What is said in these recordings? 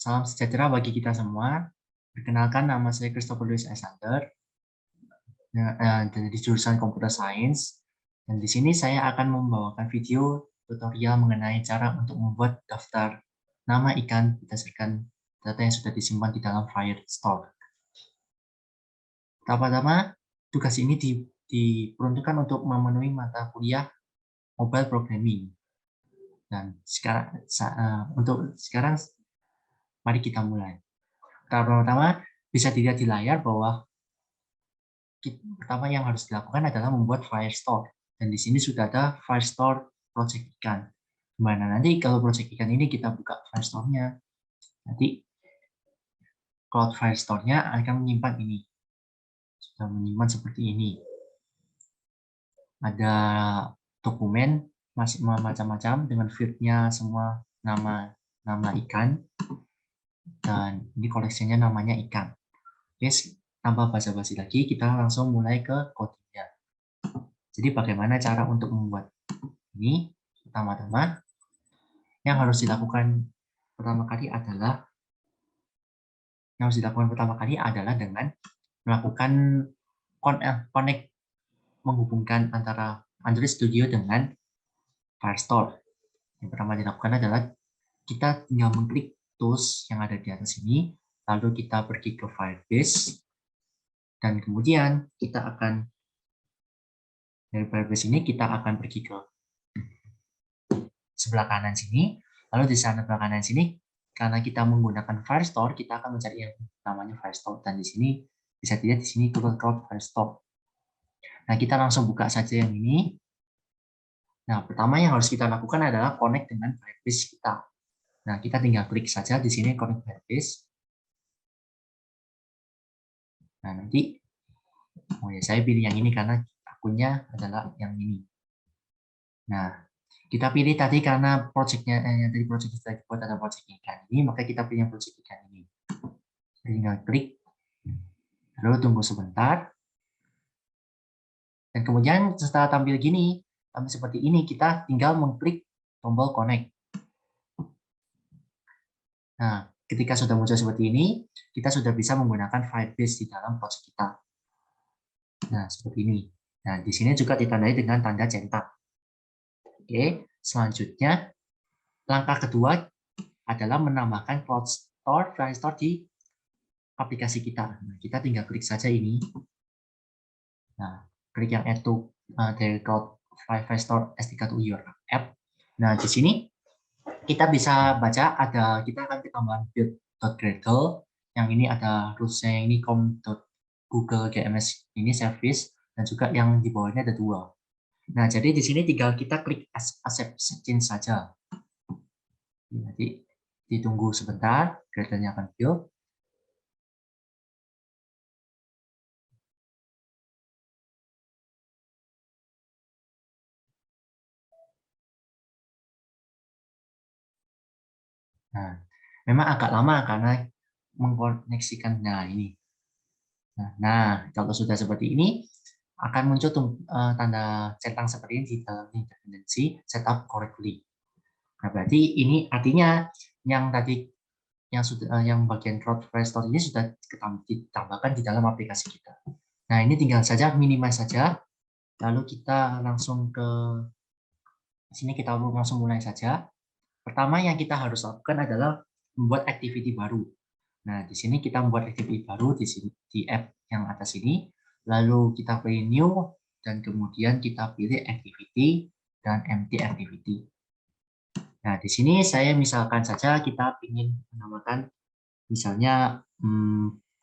Salam sejahtera bagi kita semua. Perkenalkan, nama saya Christopher Louis Alexander dari jurusan Computer Science. Dan di sini saya akan membawakan video tutorial mengenai cara untuk membuat daftar nama ikan berdasarkan data yang sudah disimpan di dalam Firestore. Pertama-tama, tugas ini diperuntukkan untuk memenuhi mata kuliah Mobile Programming. Dan sekarang, mari kita mulai. Pertama-tama, bisa dilihat di layar bahwa pertama yang harus dilakukan adalah membuat Firestore. Dan di sini sudah ada Firestore Project Ikan. Dimana nanti kalau Project Ikan ini kita buka Firestore-nya, nanti Cloud Firestore-nya akan menyimpan ini. Sudah menyimpan seperti ini. Ada dokumen masih macam-macam dengan field-nya semua nama ikan. Dan ini koleksinya namanya ikan. Oke, tanpa basa-basi lagi, kita langsung mulai ke codingnya. Jadi bagaimana cara untuk membuat ini? Pertama-tama, yang harus dilakukan pertama kali adalah dengan melakukan connect, menghubungkan antara Android Studio dengan Firestore. Yang pertama dilakukan adalah kita tinggal mengklik tools yang ada di atas ini, lalu kita pergi ke Firebase, dan kemudian kita akan dari Firebase ini kita akan pergi ke sebelah kanan sini, lalu di sebelah kanan sini karena kita menggunakan Firestore, kita akan mencari yang namanya Firestore, dan di sini bisa dilihat di sini Google Cloud Firestore. Nah, kita langsung buka saja yang ini. Nah, pertama yang harus kita lakukan adalah connect dengan Firebase kita. Nah, kita tinggal klik saja di sini connect Firebase. Nah, nanti saya pilih yang ini karena akunnya adalah yang ini. Nah, kita pilih tadi karena projectnya dari project kita buat ada project ikan ini, maka kita pilih yang project ikan ini. Tinggal klik, lalu tunggu sebentar, dan kemudian setelah tampil seperti ini, kita tinggal mengklik tombol connect. Nah, ketika sudah muncul seperti ini, kita sudah bisa menggunakan Firebase di dalam project kita. Nah, seperti ini. Nah, di sini juga ditandai dengan tanda centang. Oke, selanjutnya langkah kedua adalah menambahkan Firestore di aplikasi kita. Nah, kita tinggal klik saja ini. Nah, klik yang add to dari Cloud Firestore SDK to your app. Nah, di sini kita bisa baca kita akan tambahan build.gradle. Yang ini ada rulesnya, ini com.google GMS ini service, dan juga yang di bawahnya ada 2. Nah, jadi di sini tinggal kita klik accept change saja. Nanti ditunggu sebentar, gradle-nya akan build. Nah, memang agak lama karena mengkoneksikan ini. Nah, kalau sudah seperti ini, akan muncul tanda centang seperti ini di dalam dependency setup correctly. Nah, berarti ini artinya yang tadi yang bagian Cloud Firestore ini sudah ditambahkan di dalam aplikasi kita. Nah, ini tinggal saja minimize saja, lalu kita langsung ke sini, kita langsung mulai saja. Pertama yang kita harus lakukan adalah membuat activity baru. Nah, di sini kita membuat activity baru di sini di app yang atas ini. Lalu kita pilih new, dan kemudian kita pilih activity dan empty activity. Nah, di sini saya misalkan saja kita ingin menamakan misalnya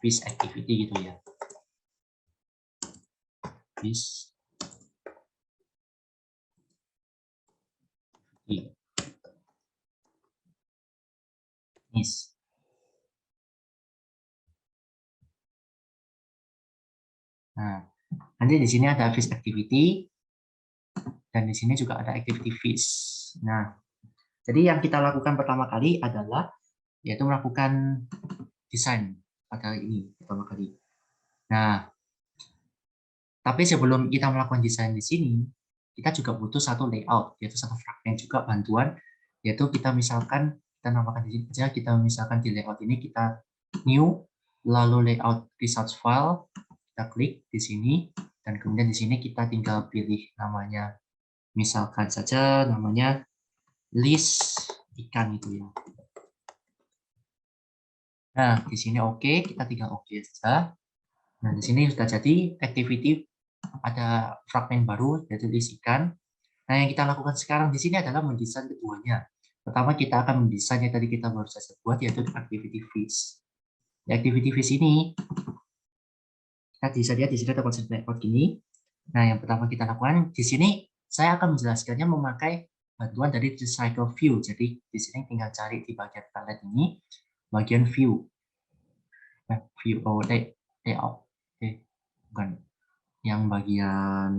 fish activity gitu ya. Fish. Yes. Nah, nanti di sini ada fish activity, dan di sini juga ada activity fish. Nah, jadi yang kita lakukan pertama kali adalah yaitu melakukan desain pada ini pertama kali. Nah, tapi sebelum kita melakukan desain di sini, kita juga butuh satu layout, yaitu satu fragment juga bantuan, yaitu kita misalkan kita namakan di sini aja. Kita misalkan di layout ini kita new, lalu layout results file, kita klik di sini, dan kemudian di sini kita tinggal pilih namanya, misalkan saja namanya list ikan itu ya. Nah, di sini oke, kita tinggal oke saja. Nah, di sini sudah jadi activity, ada fragmen baru yaitu list ikan. Nah, yang kita lakukan sekarang di sini adalah mendesain keduanya. Pertama, kita akan mendesain yang tadi kita baru saja buat, yaitu activity fish. Di activity fish ini, kita bisa lihat di sini ada konsep layout gini. Nah, yang pertama kita lakukan di sini, saya akan menjelaskannya memakai bantuan dari Recycle View. Jadi, di sini tinggal cari di bagian palette ini, bagian view. Nah, view layout. Bukan. Yang bagian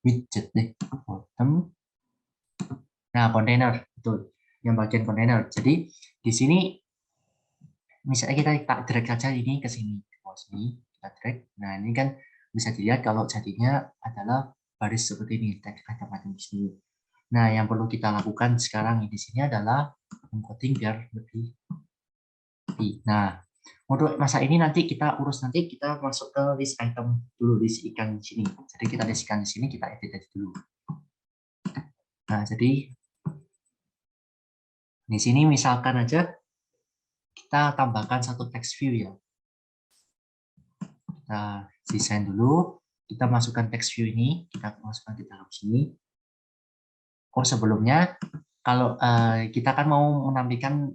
widget deh. Bottom. Nah, container. Betul. Yang bagian container. Jadi, di sini misalnya kita drag saja ini ke sini. Sini kita drag. Nah, ini kan bisa dilihat kalau jadinya adalah baris seperti ini, tag macam-macam di sini. Nah, yang perlu kita lakukan sekarang di sini adalah encoding biar lebih. Nah, untuk masa ini nanti kita urus, nanti kita masuk ke list item dulu, list ikan di sini. Jadi kita list ikan di sini, kita edit dulu. Nah, jadi di sini misalkan aja kita tambahkan satu text view ya. Kita desain dulu, kita masukkan text view ini, kita masukkan di dalam sini. Sebelumnya, kalau kita kan mau menampilkan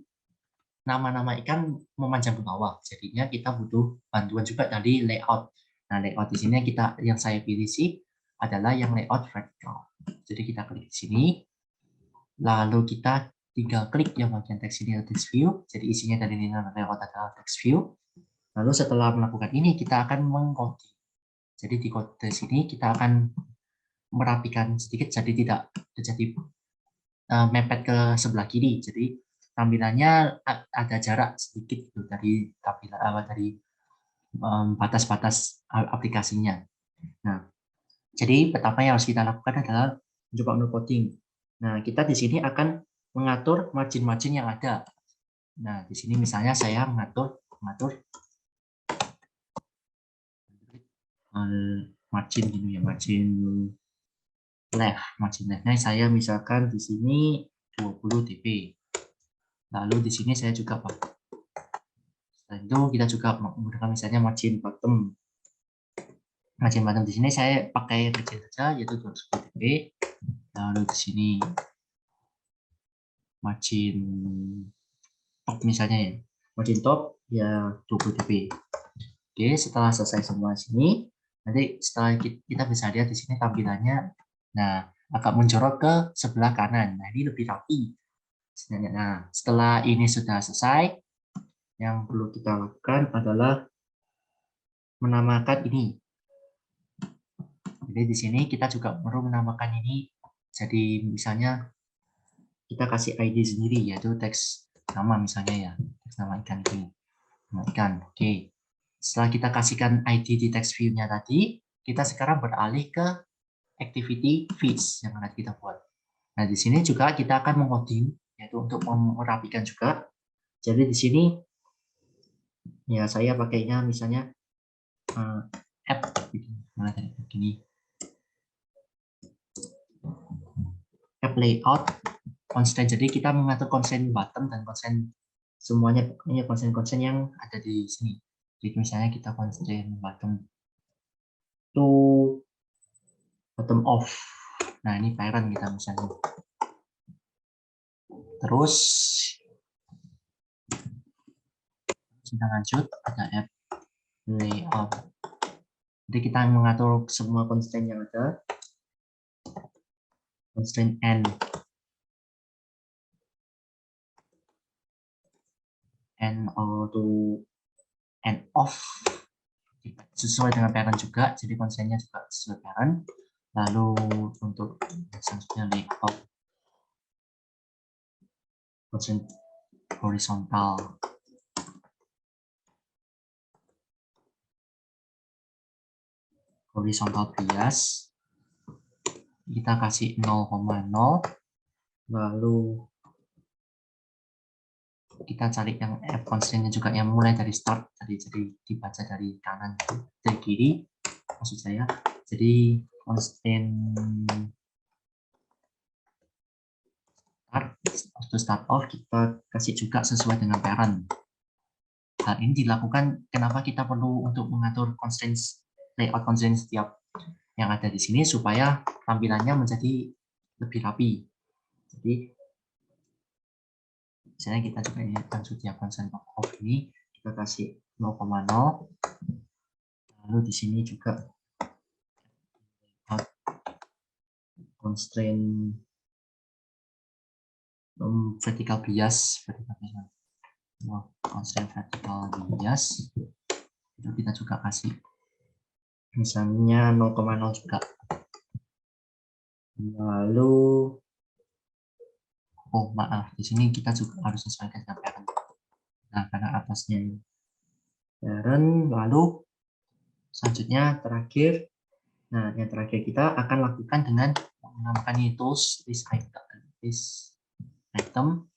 nama-nama ikan memanjang ke bawah, jadinya kita butuh bantuan juga dari layout. Nah, layout di sini yang saya pilih sih adalah yang layout vertical. Jadi kita klik di sini, lalu kita tinggal klik yang bagian text ini text view. Jadi isinya dari ini layout adalah text view. Lalu setelah melakukan ini kita akan mengcopy. Jadi di kode sini kita akan merapikan sedikit, jadi tidak terjadi mepet ke sebelah kiri. Jadi tampilannya ada jarak sedikit gitu dari tampilan dari batas-batas aplikasinya. Nah, jadi pertama yang harus kita lakukan adalah mencoba coding. Nah, kita di sini akan mengatur margin-margin yang ada. Nah, di sini misalnya saya mengatur margin gini ya, margin left. Nah, saya misalkan di sini 20 dp. Lalu di sini saya juga Pak. Setelah itu kita juga menggunakan misalnya margin bottom. Margin bottom di sini saya pakai kecil saja yaitu 210 dp. Lalu di sini margin top misalnya ya. Margin top ya 20 dp. Oke, setelah selesai semua sini, nanti setelah kita bisa lihat di sini tampilannya, nah agak menjorok ke sebelah kanan. Nah, ini lebih rapi. Nah, setelah ini sudah selesai, yang perlu kita lakukan adalah menamakan ini. Jadi di sini kita juga perlu menamakan ini. Jadi misalnya kita kasih ID sendiri, yaitu teks nama misalnya ya, teks nama ikan ini. Nama ikan, oke. Setelah kita kasihkan ID di text view-nya tadi, kita sekarang beralih ke activity fish yang akan kita buat. Nah, di sini juga kita akan mengoding, yaitu untuk merapikan juga. Jadi di sini ya saya pakainya misalnya app begini. App layout constraint. Jadi kita mengatur constraint bottom dan constraint semuanya, pokoknya constraint yang ada di sini. Jadi misalnya kita constraint bottom to bottom off. Nah, ini parent kita misalnya. Terus kita lanjut, ada app layout. Jadi kita mengatur semua constraint yang ada. Constraint n to n off sesuai dengan parent juga, jadi constraint-nya juga sesuai parent. Lalu untuk selanjutnya layout constraint horizontal bias kita kasih 0,0. lalu kita cari yang app constraint-nya juga yang mulai dari start, jadi dibaca dari kanan dari kiri maksud saya. Jadi constraint start off kita kasih juga sesuai dengan parent. Hal ini dilakukan kenapa kita perlu untuk mengatur constraints, layout constraints setiap yang ada di sini supaya tampilannya menjadi lebih rapi. Jadi misalnya kita juga ini akan setiap constraint off ini kita kasih 0,0, lalu di sini juga constraint vertical bias, constraint vertical bias itu kita juga kasih misalnya 0,0 juga. Lalu oh maaf, di sini kita juga harus sesuaikan dengan parent. Nah, karena atasnya parent, lalu selanjutnya terakhir. Nah, yang terakhir kita akan lakukan dengan menamakan ini tools list item.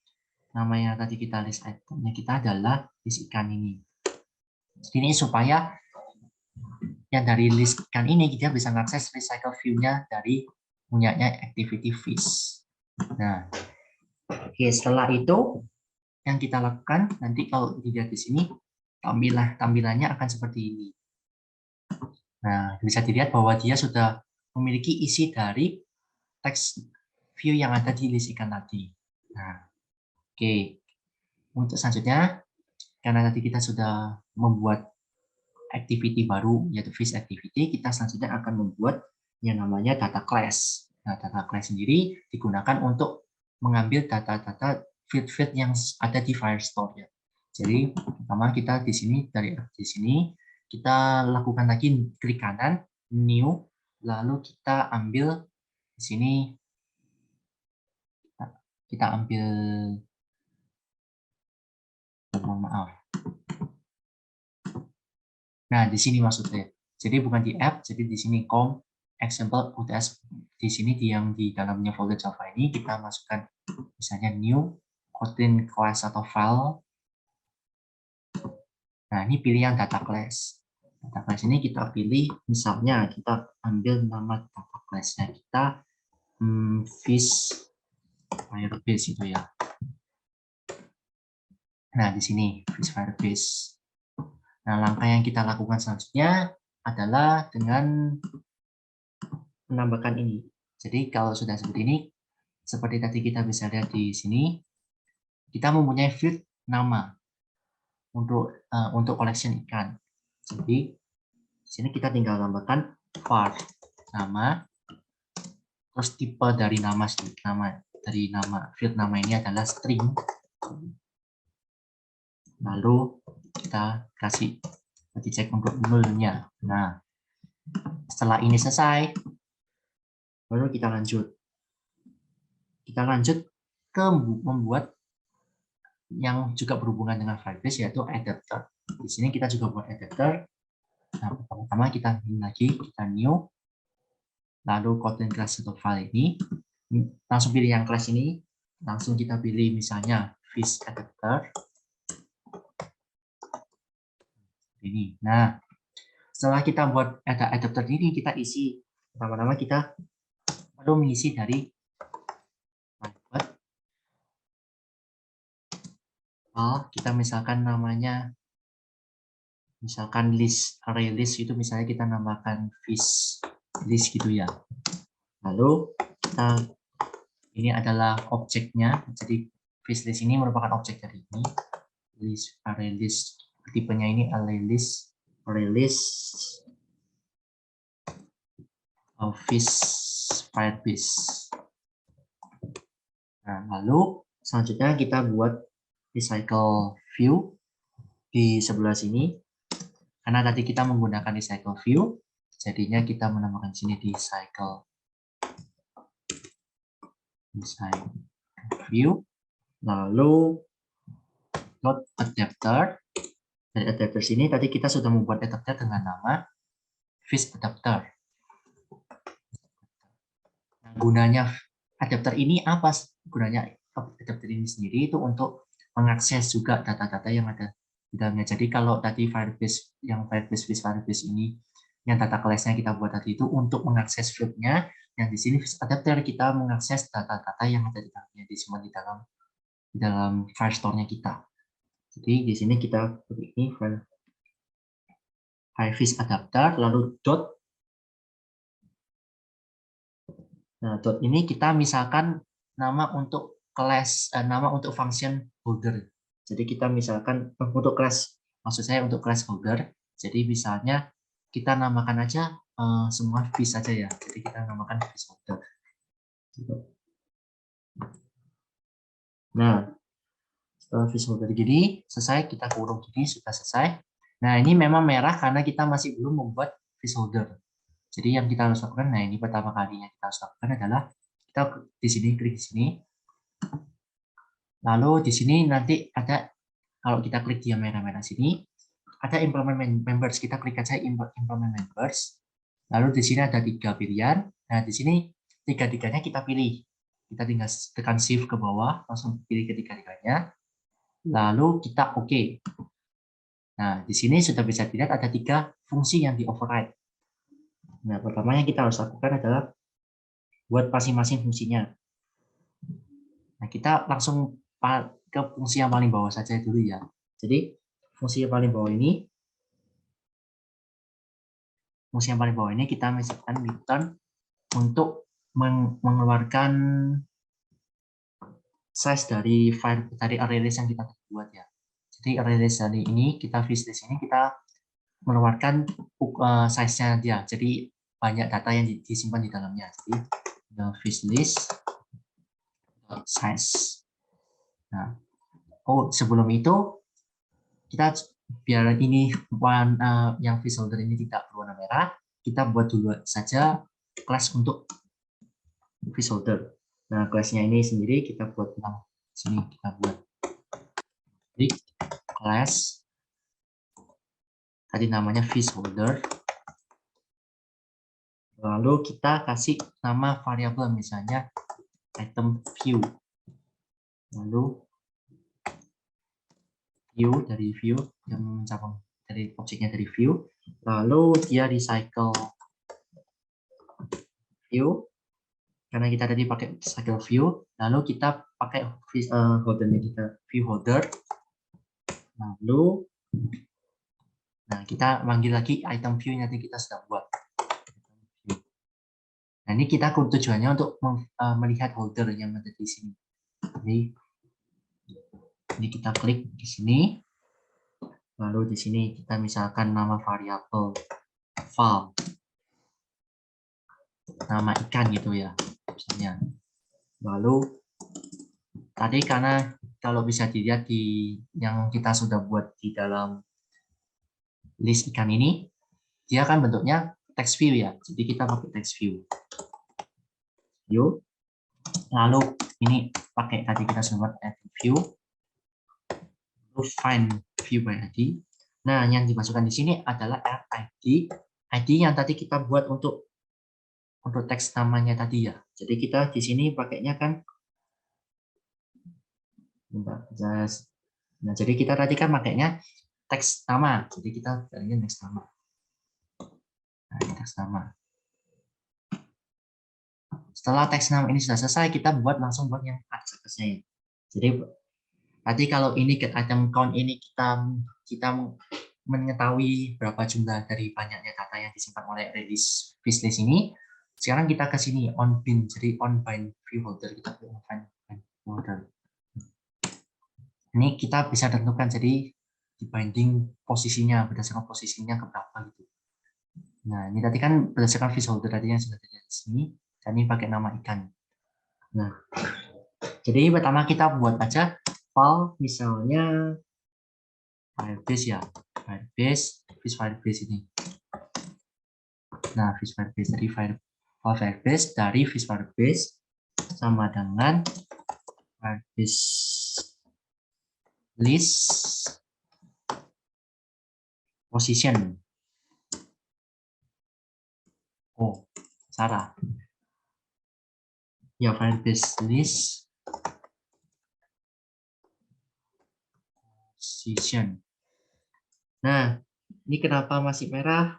Namanya tadi kita list itemnya kita adalah list ikan ini. Ini supaya yang dari list ikan ini kita bisa mengakses recycle view-nya dari punyanya activity fish. Nah, oke, setelah itu yang kita lakukan nanti kalau dilihat di sini tampilannya akan seperti ini. Nah, bisa dilihat bahwa dia sudah memiliki isi dari text view yang ada di list ikan tadi. Nah, oke. Untuk selanjutnya, karena tadi kita sudah membuat activity baru, yaitu fish activity, kita selanjutnya akan membuat yang namanya data class. Nah, data class sendiri digunakan untuk mengambil data-data field-field yang ada di Firestore. Ya. Jadi, pertama kita di sini, kita lakukan lagi klik kanan, new, lalu kita ambil di sini, kita ambil, mohon maaf. Nah, di sini maksudnya. Jadi bukan di app, jadi di sini example UTS di sini yang di dalamnya folder Java ini kita masukkan misalnya new Kotlin class atau file. Nah, ini pilih yang data class. Data class ini kita pilih misalnya kita ambil nama data class-nya kita fish firebase itu ya. Nah, di sini fish firebase. Nah, langkah yang kita lakukan selanjutnya adalah dengan menambahkan ini. Jadi kalau sudah seperti ini, seperti tadi kita bisa lihat di sini, kita mempunyai field nama untuk collection ikan. Jadi di sini kita tinggal tambahkan var nama, terus tipe dari nama field nama ini adalah string. Lalu kita kasih dicek untuk nulnya. Nah, setelah ini selesai, baru kita lanjut. Kita lanjut ke membuat yang juga berhubungan dengan Firebase yaitu adapter. Di sini kita juga buat adapter. Nah, pertama-tama kita lagi kita new, lalu Kotlin class atau file ini, langsung pilih yang class ini, langsung kita pilih misalnya fish adapter. Ini. Nah, setelah kita buat adapter ini, kita isi pertama-tama kita perlu mengisi dari private. Kita misalkan namanya misalkan array list itu misalnya kita namakan fish list gitu ya. Lalu ini adalah objeknya. Jadi fish list ini merupakan objek dari ini. Array list tipenya ini array list of fish firebase. Nah, lalu selanjutnya kita buat recycle view di sebelah sini. Karena tadi kita menggunakan recycle view, jadinya kita menambahkan sini recycle view, lalu dot adapter. Dari adapter sini tadi kita sudah membuat adapter dengan nama fish adapter. Nah, gunanya adapter ini apa gunanya? Adapter ini sendiri itu untuk mengakses juga data-data yang ada di dalamnya. Jadi kalau tadi Firebase Firebase ini yang data class-nya kita buat tadi itu untuk mengakses field-nya, yang di sini adapter kita mengakses data-data yang ada di dalamnya, disimpan di dalam Firestore-nya kita. Jadi di sini kita ini Firebase adapter lalu dot. Nah, dot ini kita misalkan nama untuk nama untuk function holder. Jadi kita misalkan untuk class, maksud saya untuk class holder. Jadi misalnya kita namakan aja semua fish saja ya. Jadi kita namakan fish holder. Nah, setelah fish holder gini selesai, kita kurung gini sudah selesai. Nah, ini memang merah karena kita masih belum membuat fish holder. Jadi yang kita harus lakukan, nah ini pertama kalinya kita harus lakukan adalah kita di sini klik di sini. Lalu di sini nanti ada, kalau kita klik di yang merah-merah sini, ada implement members. Kita klik aja implement members. Lalu di sini ada 3 pilihan. Nah, di sini tiga-tiganya kita pilih. Kita tinggal tekan shift ke bawah, langsung pilih ketiga-tiganya. Lalu kita OK. Nah, di sini sudah bisa dilihat ada 3 fungsi yang di override. Nah, pertama yang kita harus lakukan adalah buat masing-masing fungsinya. Nah, kita langsung ke fungsi yang paling bawah saja dulu ya. Jadi, fungsi yang paling bawah ini kita misalkan return untuk mengeluarkan size dari file dari array list yang kita buat ya. Jadi array list dari ini kita fishlist ini kita mengeluarkan size-nya dia. Jadi banyak data yang disimpan di dalamnya. Jadi fishlist size. Nah, sebelum itu kita biar ini yang fish holder ini tidak berwarna merah, kita buat dulu saja kelas untuk fish holder. Nah, kelasnya ini sendiri kita buat sini kita buat di kelas tadi namanya fish holder. Lalu kita kasih nama variabel misalnya item view. Lalu dari view yang mencapai dari objeknya dari view. Lalu dia recycle view karena kita tadi pakai recycle view. Lalu kita pakai holdernya kita view holder. Lalu nah kita manggil lagi item view yang kita sudah buat. Nah ini kita tujuannya untuk melihat holder yang ada di sini. Jadi ini kita klik di sini. Lalu di sini kita misalkan nama variabel file, nama ikan gitu ya, misalnya. Lalu tadi karena kalau bisa dilihat di yang kita sudah buat di dalam list ikan ini, dia kan bentuknya text view ya. Jadi kita pakai text view. Lalu ini pakai tadi kita sempat add view. Lalu find view by ID. Nah, yang dimasukkan di sini adalah ID. ID yang tadi kita buat untuk teks namanya tadi ya. Jadi kita di sini pakainya kan nah, jadi kita tadi kan pakainya teks nama. Jadi kita pilih teks nama. Nah, ini teks nama. Setelah teks nama ini sudah selesai, kita langsung buat yang aksesnya. Jadi tadi kalau ini get item count ini kita mengetahui berapa jumlah dari banyaknya data yang disimpan oleh release fishlist ini. Sekarang kita ke sini on bin, jadi on bind view holder, kita pilih on bind holder. Ini kita bisa tentukan jadi dibanding posisinya berdasarkan posisinya ke berapa gitu. Nah ini tadi kan berdasarkan fish holder tadi yang sudah terjadi di sini, dan ini pakai nama ikan. Nah jadi pertama kita buat aja file misalnya Firebase ya, fish Firebase ini. Nah, fish Firebase dari Firebase dari fish Firebase sama dengan Firebase list position. Oh, salah. Ya, Firebase list position. Nah, ini kenapa masih merah?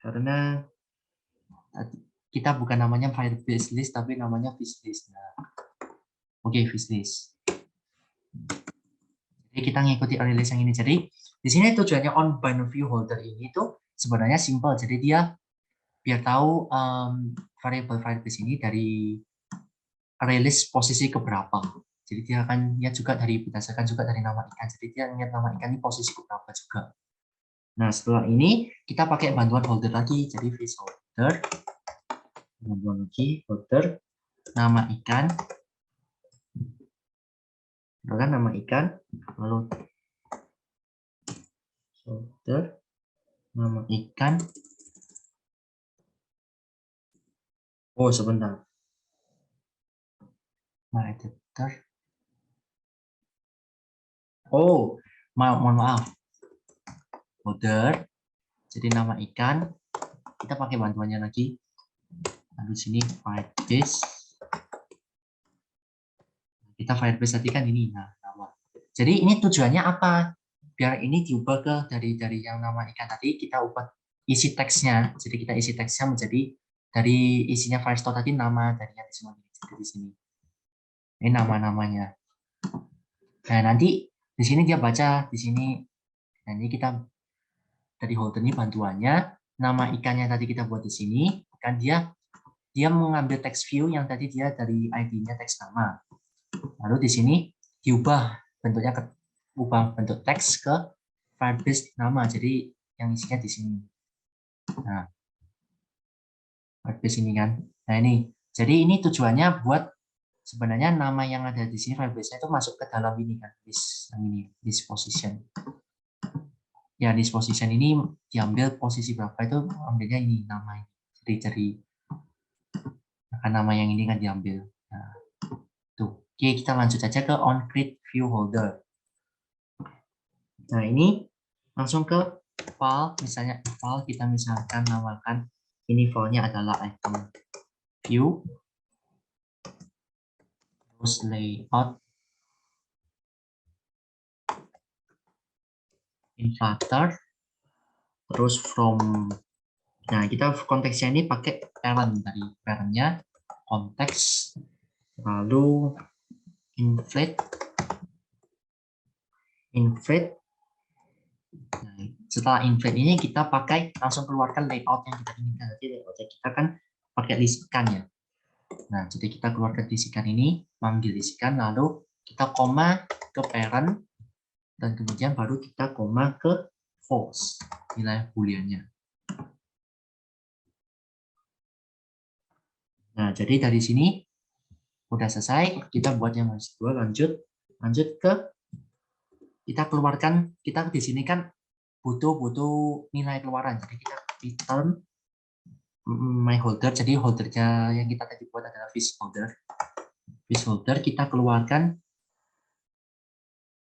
Karena kita bukan namanya Firebase list, tapi namanya fishlist. Nah, oke, fishlist. Jadi kita ngikuti array list yang ini. Jadi di sini tujuannya on bind view holder ini tuh sebenarnya simple. Jadi dia biar tahu variable Firebase ini dari array list posisi keberapa. Jadi dia akan lihat juga dari berdasarkan juga dari nama ikan. Jadi dia lihat nama ikan ini posisi keberapa juga. Nah, setelah ini kita pakai bantuan holder lagi. Jadi fish holder, bantuan lagi holder, nama ikan, kan nama ikan, lalu holder, nama ikan. Oh, sebentar. My editor. Oh, mohon maaf. Holder, jadi nama ikan. Kita pakai bantuannya lagi. Lalu sini Firebase. Kita Firebase tadi kan ini. Nah, nama. Jadi ini tujuannya apa? Biar ini diubah ke dari yang nama ikan tadi, kita ubah isi teksnya. Jadi kita isi teksnya menjadi dari isinya Firestore tadi nama dari yang di sini. Ini nama-namanya. Nah, nanti di sini dia baca di sini. Nah, ini kita dari holder ini bantuannya, nama ikannya tadi kita buat di sini, kan dia mengambil text view yang tadi dia dari ID-nya teks nama. Lalu di sini diubah bentuknya ke ubah bentuk teks ke Firebase nama. Jadi yang isinya di sini. Nah, Firebase ini kan. Nah, ini. Jadi ini tujuannya buat sebenarnya nama yang ada di sini Firebase-nya itu masuk ke dalam ini kan, list yang ini, list position. Ya, list position ini diambil posisi berapa itu ambilnya ini nama ini. Jadi nama yang ini kan diambil. Nah, tuh. Oke, kita lanjut aja ke on create view holder. Nah, ini langsung ke file, misalnya file kita misalkan namakan ini filenya adalah item view, terus layout, in Flutter, terus from. Nah, kita konteksnya ini pakai parent, dari parentnya konteks, lalu inflate. Nah, setelah inflate ini kita pakai langsung keluarkan layout yang kita inginkan. Jadi layout kita kan pakai lisikan ya. Nah, jadi kita keluarkan lisikan ini, manggil lisikan, lalu kita koma ke parent, dan kemudian baru kita koma ke false, nilai booleannya. Nah, jadi dari sini udah selesai, kita buat yang kedua, lanjut ke kita keluarkan, kita di sini kan butuh nilai keluaran, jadi kita return my holder. Jadi holdernya yang kita tadi buat adalah fish holder. Kita keluarkan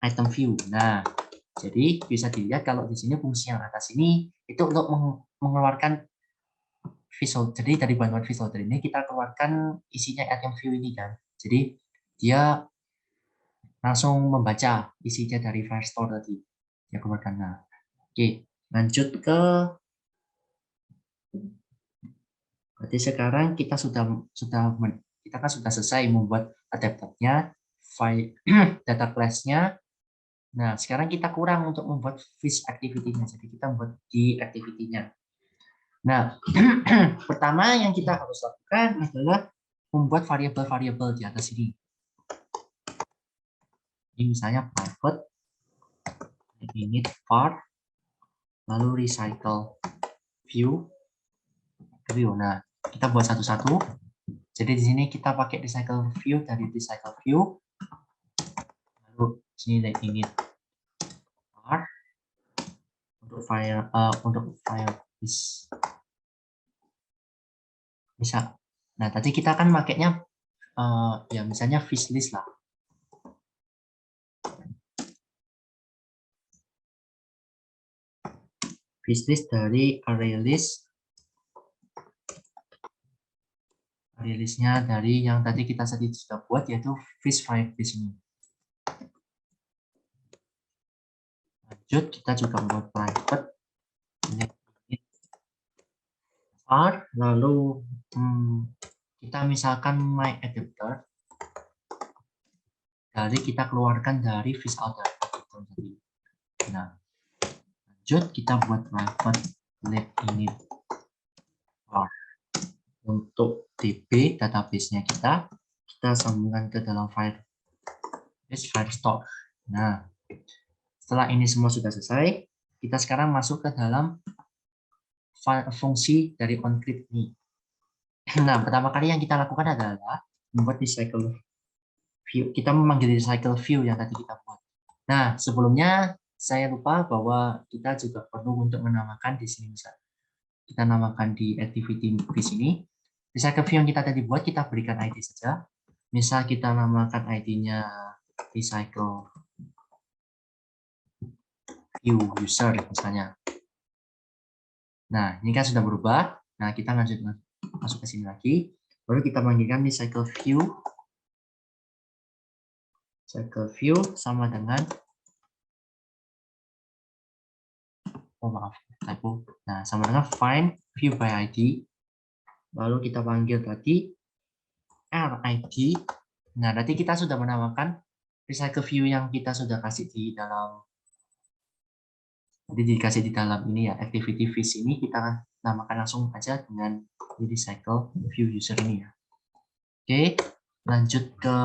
item view. Nah, jadi bisa dilihat kalau di sini fungsi yang atas ini itu untuk mengeluarkan fish holder. Jadi dari bantuan fish holder ini kita keluarkan isinya item view ini kan. Jadi dia langsung membaca isinya dari Firestore tadi. Dia keluarkan. Nah, oke, lanjut ke. Berarti sekarang kita kita kan sudah selesai membuat adapternya, file data class-nya. Nah, sekarang kita kurang untuk membuat fish activity-nya. Jadi kita membuat di activity-nya. Nah, pertama yang kita harus lakukan adalah membuat variabel-variabel di atas ini. Ini misalnya private, init var, lalu recycle view. Nah, kita buat satu-satu. Jadi di sini kita pakai recycle view, dari recycle view. Lalu sini init var untuk file bisa. Nah, tadi kita kan makainya ya misalnya fish list lah. Fish list dari array list rilisnya dari yang tadi kita sudah buat, yaitu fish firebase ini. Lanjut, kita juga buat private lalu kita misalkan my adapter dari kita keluarkan dari fish order. Nah, lanjut kita buat private let init untuk DB database-nya kita sambungkan ke dalam Firestore. Nah, setelah ini semua sudah selesai, kita sekarang masuk ke dalam fungsi dari onClick ini. Nah, pertama kali yang kita lakukan adalah membuat recycle view. Kita memanggil recycle view yang tadi kita buat. Nah, sebelumnya saya lupa bahwa kita juga perlu untuk menamakan di sini. Kita namakan di activity di sini. Recycle view yang kita tadi buat, kita berikan ID saja. Misal kita namakan ID-nya recycle view user misalnya. Nah, ini kan sudah berubah. Nah, kita lanjut masuk ke sini lagi. Baru kita panggilkan recycle view. Recycle view sama dengan typo. Nah, sama dengan find view by ID. Lalu kita panggil tadi RID. Nah, berarti kita sudah menamakan recycle view yang kita sudah kasih di dalam dikasih di dalam ini ya, activity fish ini kita namakan langsung aja dengan recycle view user ini ya. Oke, lanjut ke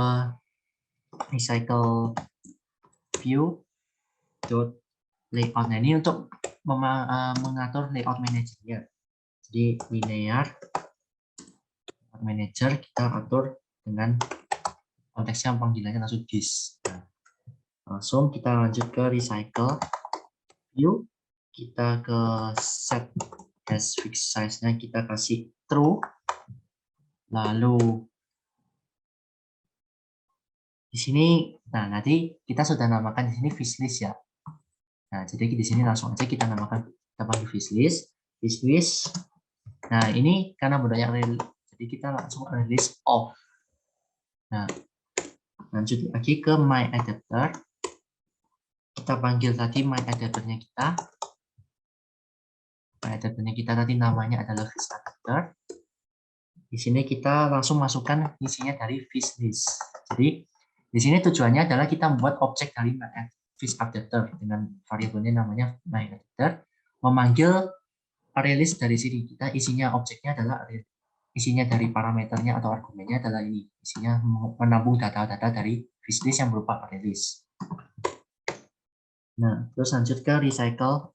recycle view dot layout. Nah, ini untuk mengatur layout manager-nya. Jadi linear manager kita atur dengan konteksnya panggilannya langsung this. Nah, langsung kita lanjut ke recycle view, kita ke set as fixed size-nya kita kasih true. Lalu di sini, nah nanti kita sudah namakan di sini fishlist ya. Nah, jadi di sini langsung aja kita namakan, kita panggil fishlist. Nah, ini karena bentuknya jadi kita langsung release off. Nah, lanjut lagi ke my adapter. Kita panggil tadi my adapternya kita. My adapternya kita tadi namanya adalah fish adapter. Di sini kita langsung masukkan isinya dari fishlist. Jadi di sini tujuannya adalah kita membuat objek dari fish adapter dengan variabelnya namanya my adapter, memanggil release dari sini. Kita isinya objeknya adalah isinya dari parameternya atau argumennya adalah ini. Isinya menampung data-data dari fishlist yang berupa release. Nah, terus lanjut ke recycle.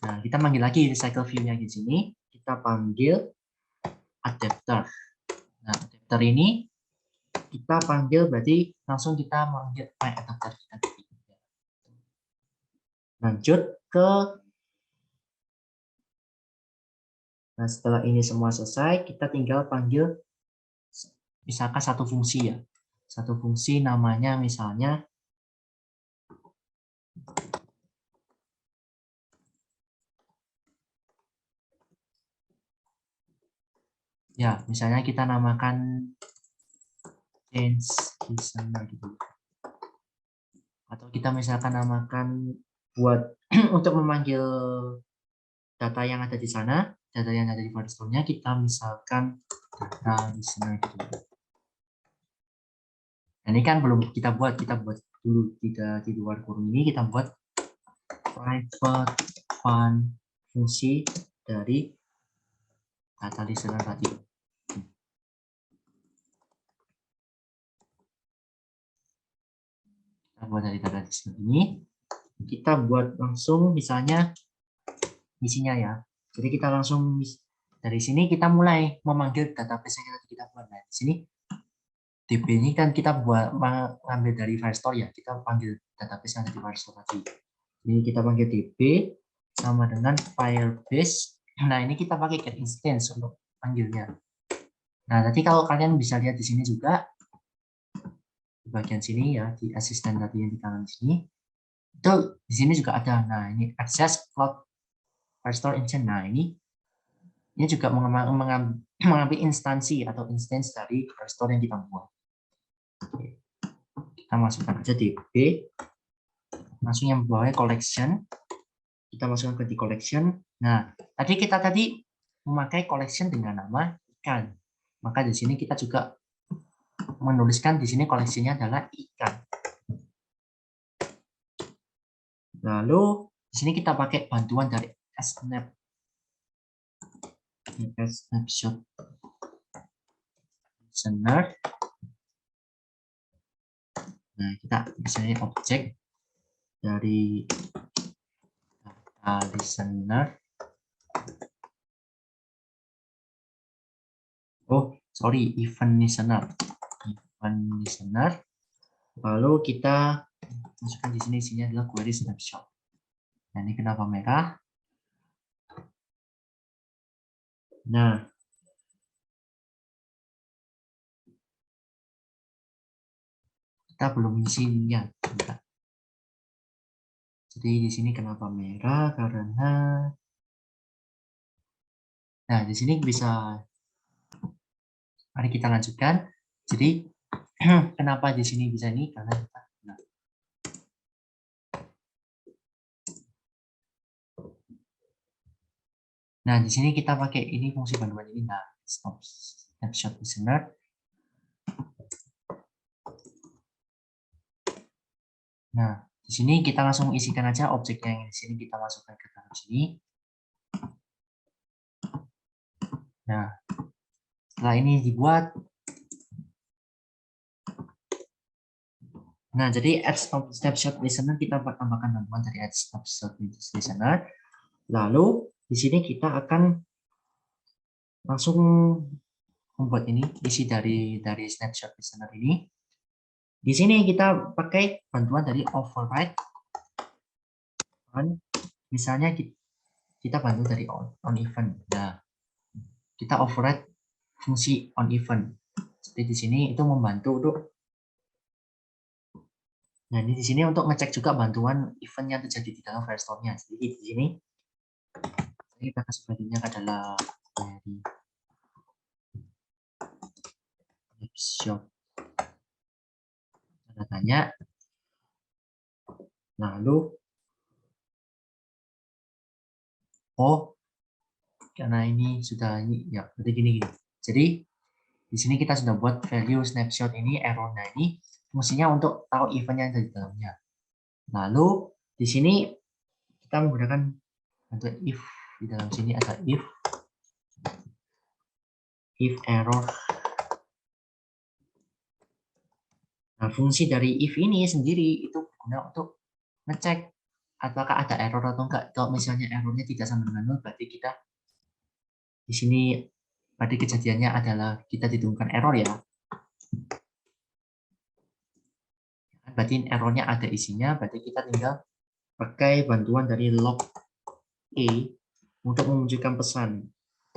Nah, kita panggil lagi recycle view-nya di sini. Kita panggil adapter. Nah, adapter ini kita panggil berarti langsung kita panggil my adapter kita. Lanjut ke, nah setelah ini semua selesai, kita tinggal panggil misalkan satu fungsi ya. Satu fungsi namanya misalnya ya, misalnya kita namakan change listener gitu. Atau kita misalkan namakan buat untuk memanggil data yang ada di sana, data yang ada di Firestore-nya kita misalkan data listener gitu. Nah, ini kan belum kita buat dulu tidak di luar kurung ini, kita buat private fungsi dari data listener tadi. Kita buat dari data listener ini, kita buat langsung misalnya isinya ya. Jadi kita langsung dari sini kita mulai memanggil database yang kita buat. Nah, di sini DB ini kan kita buat mengambil dari Firestore ya. Kita panggil database yang ada di Firestore tadi. Jadi kita panggil DB sama dengan Firebase. Nah, ini kita pakai get instance untuk panggilnya. Nah, nanti kalau kalian bisa lihat di sini juga di bagian sini ya, di asisten tadi yang di kanan sini. Itu di sini juga ada. Nah, ini access cloud Firestore engine. Nah, ini Ini juga mengambil instansi atau instance dari restore yang kita buat. Oke. Kita masukkan aja DB, langsung yang bawahnya collection, kita masukkan ke di collection. Nah, tadi kita memakai collection dengan nama ikan, maka di sini kita juga menuliskan di sini koleksinya adalah ikan. Lalu di sini kita pakai bantuan dari snapshot listener. Nah, kita misalnya objek dari data listener. Oh, sorry, event listener. Lalu kita masukkan di sini isinya adalah query snapshot. Nah, ini kenapa merah? Nah, kita belum isinya. Jadi di sini kenapa merah? Karena nah, di sini bisa, mari kita lanjutkan. Jadi kenapa di sini bisa ini? Karena kita nah, di sini kita pakai ini fungsi bantuan ini. Nah, snapshot listener. Nah, di sini kita langsung isikan aja objeknya yang di sini, kita masukkan ke dalam sini. Nah, setelah ini dibuat. Nah, jadi add snapshot listener kita tambahkan bantuan dari add snapshot listener. Lalu di sini kita akan langsung membuat ini isi dari snapshot listener ini. Di sini kita pakai bantuan dari override. Misalnya kita bantu dari on event. Nah, kita override fungsi on event. Jadi di sini itu membantu untuk, nah ini di sini untuk ngecek juga bantuan event yang terjadi di dalam Firestore-nya. Jadi di sini kita kasih value-nya adalah dari snapshot tanda tanya. Lalu karena ini sudah ini ya, berarti gini. Jadi di sini kita sudah buat value snapshot ini error-nya ini fungsinya untuk tahu event yang ada di dalamnya. Lalu di sini kita menggunakan bantuan if. Di dalam sini ada if error. Nah, fungsi dari if ini sendiri itu guna untuk ngecek apakah ada error atau enggak. Kalau misalnya errornya tidak sama dengan 0, berarti kita di sini berarti kejadiannya adalah kita ditemukan error ya. Berarti errornya ada isinya, berarti kita tinggal pakai bantuan dari log E untuk memunculkan pesan.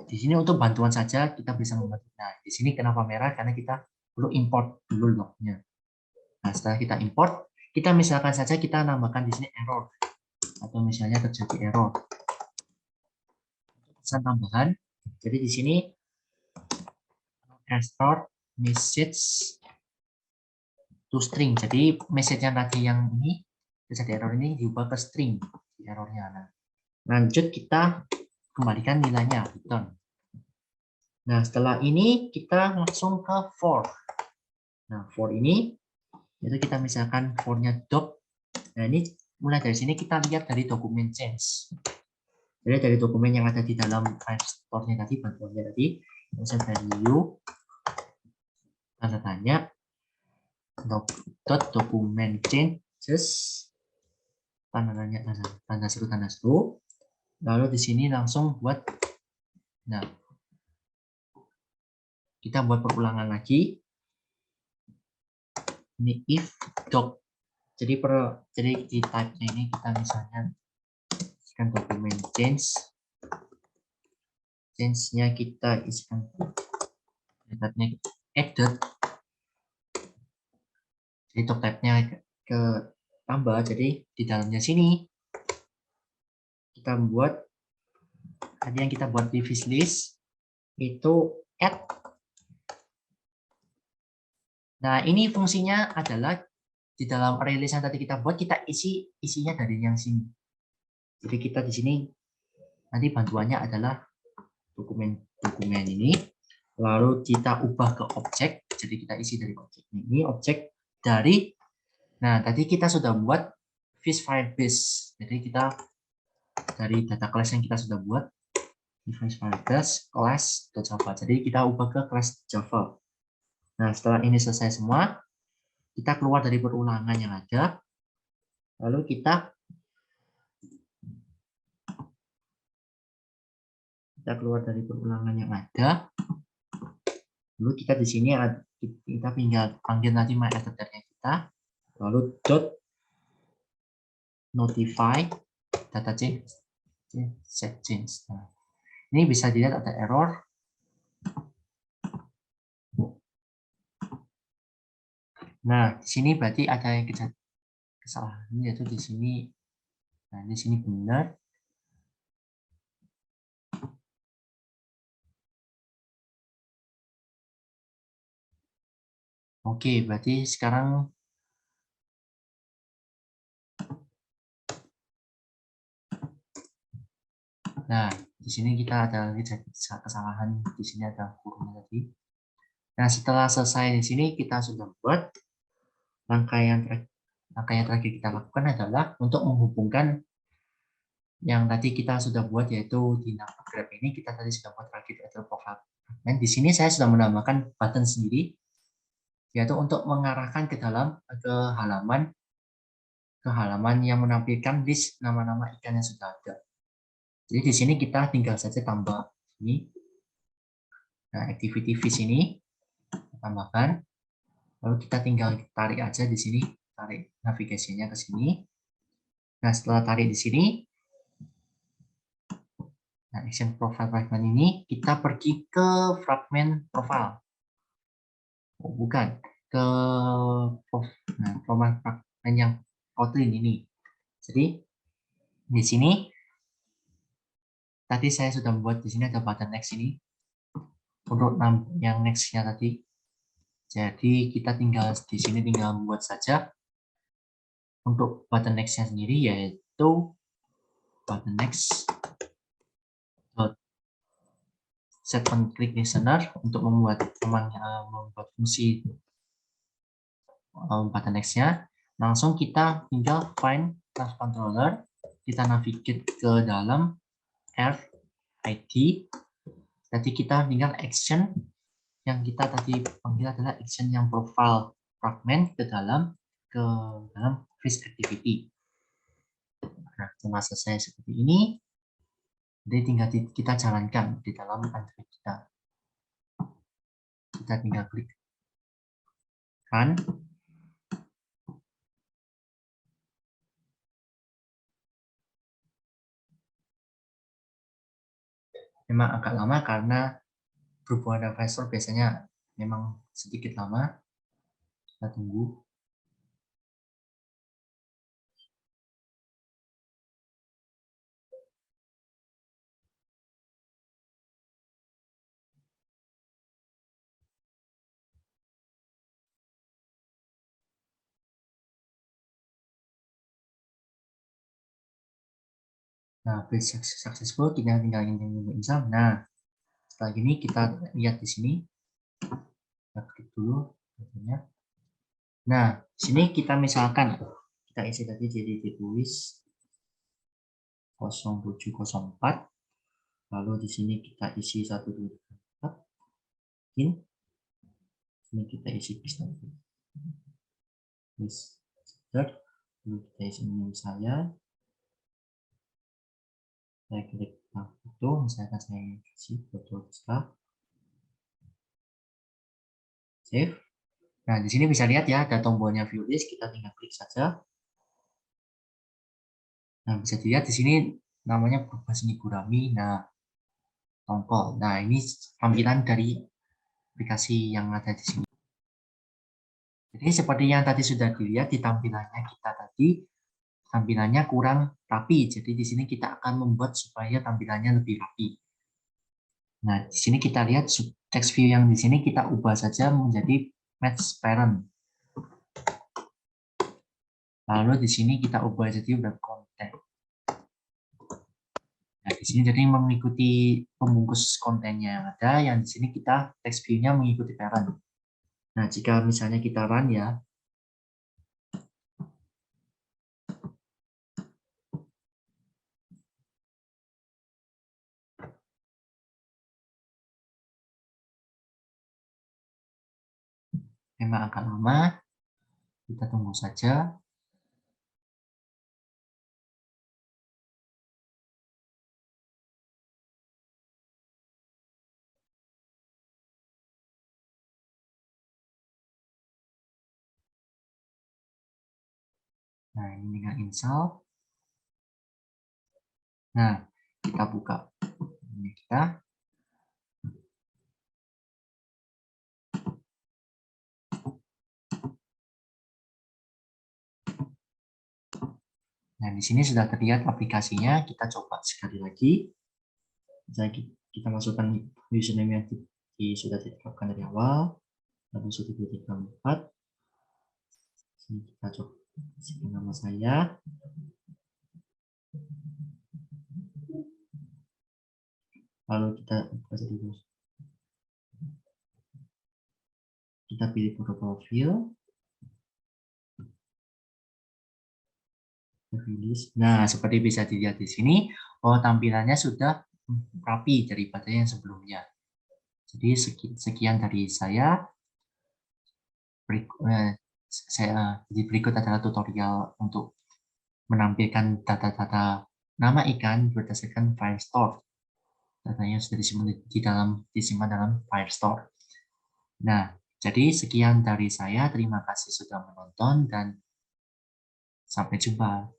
Di sini untuk bantuan saja kita bisa membantu. Nah, di sini kenapa merah? Karena kita perlu import dulu lognya. Nah, setelah kita import, kita misalkan saja kita nambahkan di sini error atau misalnya terjadi error. Pesan tambahan. Jadi di sini restore message to string. Jadi message yang tadi yang ini terjadi error ini diubah ke string errornya. Nah, lanjut kita kembalikan nilainya return. Nah, setelah ini kita langsung ke for. Nah, for ini itu kita misalkan for-nya doc. Nah, ini mulai dari sini kita lihat dari dokumen change. Jadi dari dokumen yang ada di dalam Firestore-nya tadi, bantuannya tadi, misalnya value tanda tanya dokumen changes tanda tanya tanda seru. Lalu di sini langsung buat, nah kita buat perulangan lagi. Ini if doc. Jadi di type-nya ini kita misalnya isikan dokumen change-nya kita isikan metodenya added. Jadi doc type-nya ke tambah, jadi di dalamnya sini kita membuat Tadi yang kita buat di wishlist itu add. Nah, ini fungsinya adalah di dalam array list yang tadi kita buat, kita isinya dari yang sini. Jadi kita di sini nanti bantuannya adalah dokumen ini, lalu kita ubah ke objek. Jadi kita isi dari objek ini, objek dari. Nah, tadi kita sudah buat fish firebase. Jadi kita dari data class yang kita sudah buat, fish firebase class.java. Jadi kita ubah ke class Java. Nah, setelah ini selesai semua, kita keluar dari perulangan yang ada, lalu kita keluar dari perulangan yang ada, lalu kita di sini kita tinggal panggil nanti MyEditor-nya kita, lalu dot notify data set change. Nah, ini bisa dilihat ada error. Nah, di sini berarti ada yang kesalahan, yaitu di sini. Nah, di sini benar. Oke, berarti sekarang nah, di sini kita ada kesalahan, di sini ada kurungnya tadi. Nah, setelah selesai di sini kita sudah buat langkah yang terakhir kita lakukan adalah untuk menghubungkan yang tadi kita sudah buat, yaitu di nama grab ini kita tadi sudah buat terakhir adalah profile. Dan di sini saya sudah menambahkan button sendiri, yaitu untuk mengarahkan ke dalam halaman yang menampilkan list nama-nama ikan yang sudah ada. Jadi di sini kita tinggal saja tambah ini. Nah, activity fish ini tambahkan. Lalu kita tinggal tarik aja di sini, tarik navigasinya ke sini. Nah, setelah tarik di sini, nah, action profile fragment ini kita pergi ke fragment profile. Oh, bukan, ke profile fragment yang Kotlin ini. Jadi di sini tadi saya sudah membuat, di sini ada button next ini untuk yang next-nya tadi. Jadi kita tinggal di sini tinggal membuat saja untuk button next-nya sendiri, yaitu button next set on click listener untuk membuat fungsi button next-nya. Langsung kita tinggal find class controller, kita navigate ke dalam RID. Jadi kita tinggal action yang kita tadi panggil adalah action yang profile fragment ke dalam fish activity. Nah, setelah selesai seperti ini, jadi tinggal kita jalankan di dalam Android kita. Kita tinggal klik run. Memang agak lama karena berhubungan dengan Store biasanya memang sedikit lama. Kita tunggu. Nah, page successful, kita tinggal install. Nah, setelah ini kita lihat di sini. Kita klik dulu. Nah, di sini kita misalkan kita isi tadi jadi ditulis 0704. Lalu di sini kita isi 1234. Ini kita isi pistol. Lalu kita isi ini saya klik foto, misalkan saya kasih foto staff, save. Nah, di sini bisa lihat ya, ada tombolnya view list, kita tinggal klik saja. Nah, bisa dilihat di sini namanya berubah sini gurami. Nah, tongkol. Nah, ini tampilan dari aplikasi yang ada di sini. Jadi seperti yang tadi sudah dilihat di tampilannya kita tadi tampilannya kurang rapi. Jadi di sini kita akan membuat supaya tampilannya lebih rapi. Nah, di sini kita lihat text view yang di sini kita ubah saja menjadi match parent. Lalu di sini kita ubah jadi web content. Nah, di sini jadi mengikuti pembungkus kontennya yang ada, yang di sini kita text view-nya mengikuti parent. Nah, jika misalnya kita run ya, memang akan lama, kita tunggu saja. Nah, ini dengan install. Nah, kita buka ini kita. Nah, di sini sudah terlihat aplikasinya. Kita coba sekali lagi. Kita masukkan username yang sudah ditetapkan dari awal, lalu sudah ditetapkan 4. Sini kita coba kasih nama saya. Lalu kita pilih foto profil. Nah, seperti bisa dilihat di sini, tampilannya sudah rapi daripada yang sebelumnya. Jadi sekian dari saya. Jadi berikut adalah tutorial untuk menampilkan data-data nama ikan berdasarkan Firestore. Datanya sudah disimpan dalam Firestore. Nah, jadi sekian dari saya. Terima kasih sudah menonton dan sampai jumpa.